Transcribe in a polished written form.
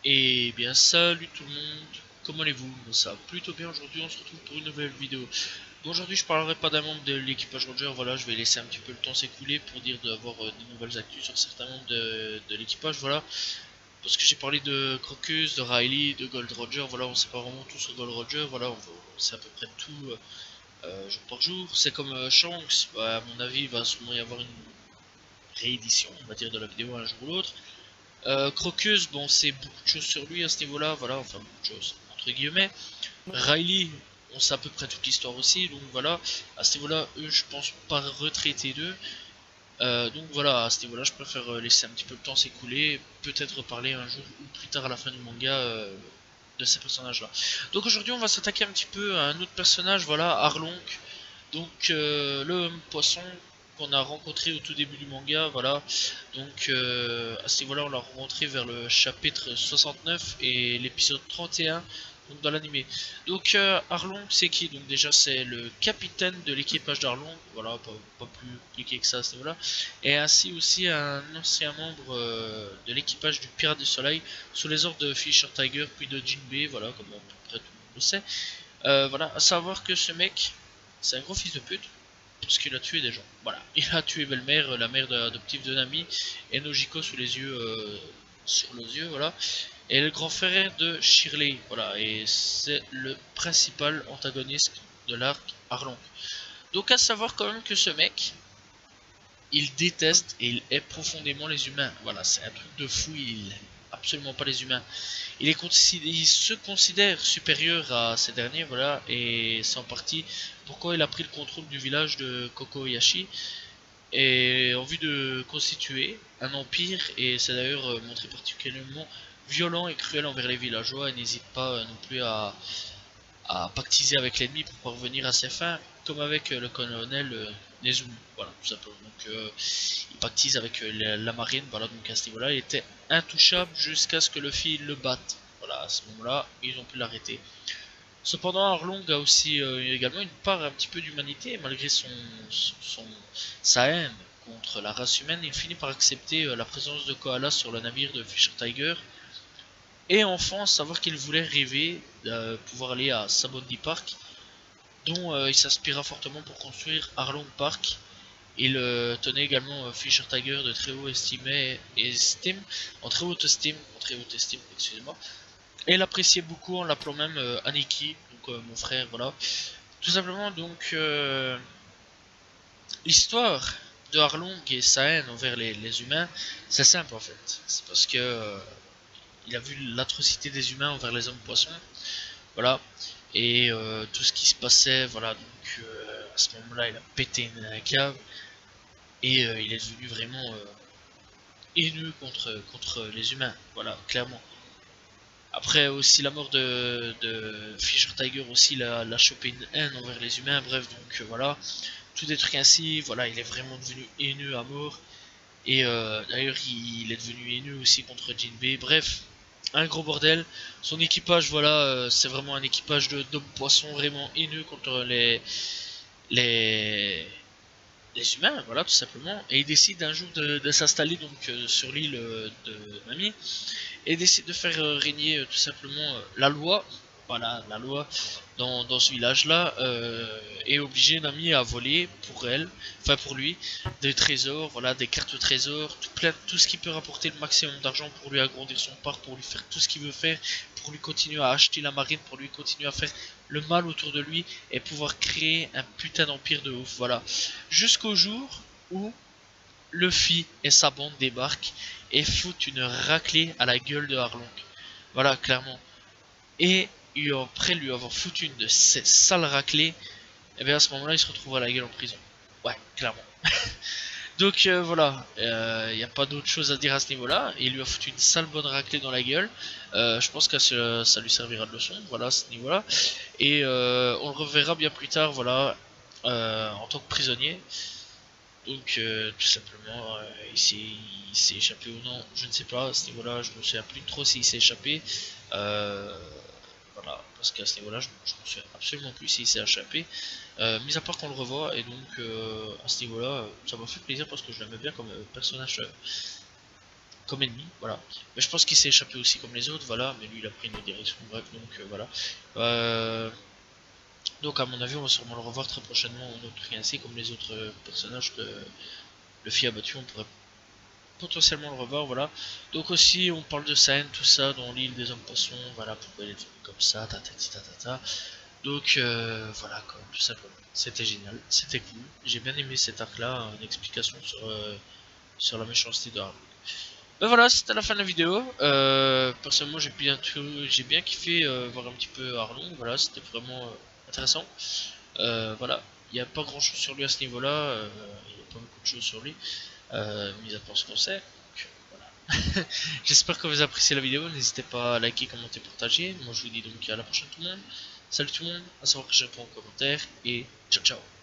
Et bien salut tout le monde, comment allez-vous? Ça va plutôt bien. Aujourd'hui on se retrouve pour une nouvelle vidéo. Bon, aujourd'hui je parlerai pas d'un membre de l'équipage Roger, voilà, je vais laisser un petit peu le temps s'écouler pour dire d'avoir des nouvelles actus sur certains membres de l'équipage, voilà. Parce que j'ai parlé de Crocus, de Riley, de Gold Roger, voilà, on sait pas vraiment tout sur Gold Roger, voilà, on sait à peu près tout jour par jour. C'est comme Shanks, bah, à mon avis il va sûrement y avoir une réédition, on va dire, de la vidéo un jour ou l'autre. Crocus, bon, c'est beaucoup de choses sur lui à ce niveau-là, voilà, enfin beaucoup de choses, entre guillemets. Riley, on sait à peu près toute l'histoire aussi, donc voilà, à ce niveau-là, eux, je pense pas retraiter d'eux. Donc voilà, à ce niveau-là, je préfère laisser un petit peu le temps s'écouler, peut-être reparler un jour ou plus tard à la fin du manga de ces personnages-là. Donc aujourd'hui, on va s'attaquer un petit peu à un autre personnage, voilà, Arlong. Donc le poisson qu'on a rencontré au tout début du manga, voilà. Donc à ce niveau-là, on l'a rencontré vers le chapitre 69 et l'épisode 31 donc dans l'animé. Donc Arlong c'est qui? Donc déjà c'est le capitaine de l'équipage d'Arlong, voilà, pas plus compliqué que ça à ce niveau-là. Et ainsi aussi un ancien membre de l'équipage du Pirate du Soleil sous les ordres de Fisher Tiger puis de Jinbei, voilà, comme à peu près tout le monde le sait. Voilà, à savoir que ce mec, c'est un gros fils de pute, parce qu'il a tué des gens. Voilà, il a tué Belle-Mère, la mère adoptive de Nami, et Nojiko sous les yeux, sur les yeux, voilà. Et le grand frère de Shirley, voilà, et c'est le principal antagoniste de l'arc Arlong. Donc à savoir quand même que ce mec, il déteste et il hait profondément les humains. Voilà, c'est un truc de fou, il aime absolument pas les humains. Il se considère supérieur à ces derniers, voilà, et c'est en partie pourquoi il a pris le contrôle du village de Kokoyashi et en vue de constituer un empire, et c'est d'ailleurs montré particulièrement violent et cruel envers les villageois, et n'hésite pas non plus à pactiser avec l'ennemi pour parvenir à ses fins, comme avec le colonel Nezumi, voilà, tout simplement. Donc il pactise avec la marine, voilà, donc à ce niveau-là, il était intouchable jusqu'à ce que Luffy le batte. Voilà, à ce moment-là, ils ont pu l'arrêter. Cependant, Arlong a aussi également une part un petit peu d'humanité, malgré sa haine contre la race humaine, il finit par accepter la présence de Koala sur le navire de Fisher Tiger, et enfin savoir qu'il voulait rêver de pouvoir aller à Sabondi Park, dont il s'inspira fortement pour construire Arlong Park. Il tenait également Fisher Tiger de très haut estimé et estime, en très haute estime, excusez-moi. Et il appréciait beaucoup en l'appelant même Aniki, donc mon frère, voilà. Tout simplement, donc l'histoire de Arlong et sa haine envers les humains, c'est simple en fait. C'est parce que il a vu l'atrocité des humains envers les hommes poissons, voilà, et tout ce qui se passait, voilà. Donc à ce moment-là, il a pété un câble et il est devenu vraiment haineux contre les humains, voilà, clairement. Après aussi la mort de Fisher Tiger aussi l'a chopé une haine envers les humains, bref, donc voilà, tout des trucs ainsi, voilà, il est vraiment devenu haineux à mort. Et d'ailleurs il est devenu haineux aussi contre Jinbei, bref, un gros bordel. Son équipage, voilà, c'est vraiment un équipage d'hommes poissons vraiment haineux contre les, les humains, voilà, tout simplement. Et il décide un jour de s'installer donc sur l'île de Nami, et décide de faire régner tout simplement la loi. Voilà, la loi dans ce village-là, est obligé Nami à voler pour elle, enfin pour lui, des trésors, voilà, des cartes trésors, tout ce qui peut rapporter le maximum d'argent pour lui agrandir son parc, pour lui faire tout ce qu'il veut faire, pour lui continuer à acheter la marine, pour lui continuer à faire le mal autour de lui et pouvoir créer un putain d'empire de ouf, voilà. Jusqu'au jour où Luffy et sa bande débarquent et foutent une raclée à la gueule de Arlong. Voilà, clairement. Et après lui avoir foutu une de ces sales raclées, et bien à ce moment-là, il se retrouve à la gueule en prison. Ouais, clairement. Donc voilà, il n'y a pas d'autre chose à dire à ce niveau-là. Il lui a foutu une sale bonne raclée dans la gueule. Je pense que ça lui servira de leçon, voilà, à ce niveau-là. Et on le reverra bien plus tard, voilà, en tant que prisonnier. Donc tout simplement, il s'est échappé ou non, je ne sais pas, à ce niveau-là, je ne me souviens plus trop s'il s'est échappé. Voilà, parce qu'à ce niveau-là, je me souviens absolument plus s'il s'est échappé. Mis à part qu'on le revoit, et donc à ce niveau-là, ça m'a fait plaisir parce que je l'aimais bien comme personnage comme ennemi, voilà. Mais je pense qu'il s'est échappé aussi comme les autres, voilà, mais lui il a pris une autre direction, bref, donc voilà. Donc à mon avis on va sûrement le revoir très prochainement en autre ainsi comme les autres personnages que le FI a battu, on pourrait potentiellement le revoir, voilà. Donc aussi on parle de scène, tout ça, dans l'île des hommes poissons, voilà, pourquoi il est devenu comme ça, ta. Donc voilà quoi, tout simplement. C'était génial, c'était cool. J'ai bien aimé cet arc là, une explication sur la méchanceté de Harlock. Ben voilà, c'était la fin de la vidéo. Personnellement j'ai bien kiffé voir un petit peu Arlong, voilà, c'était vraiment intéressant. Voilà, il n'y a pas grand chose sur lui à ce niveau là, il n'y a pas beaucoup de choses sur lui, mis à part ce qu'on sait. Donc, voilà. J'espère que vous appréciez la vidéo, n'hésitez pas à liker, commenter, partager. Moi je vous dis donc à la prochaine tout le monde. Salut tout le monde, à savoir que je réponds en commentaire et ciao ciao.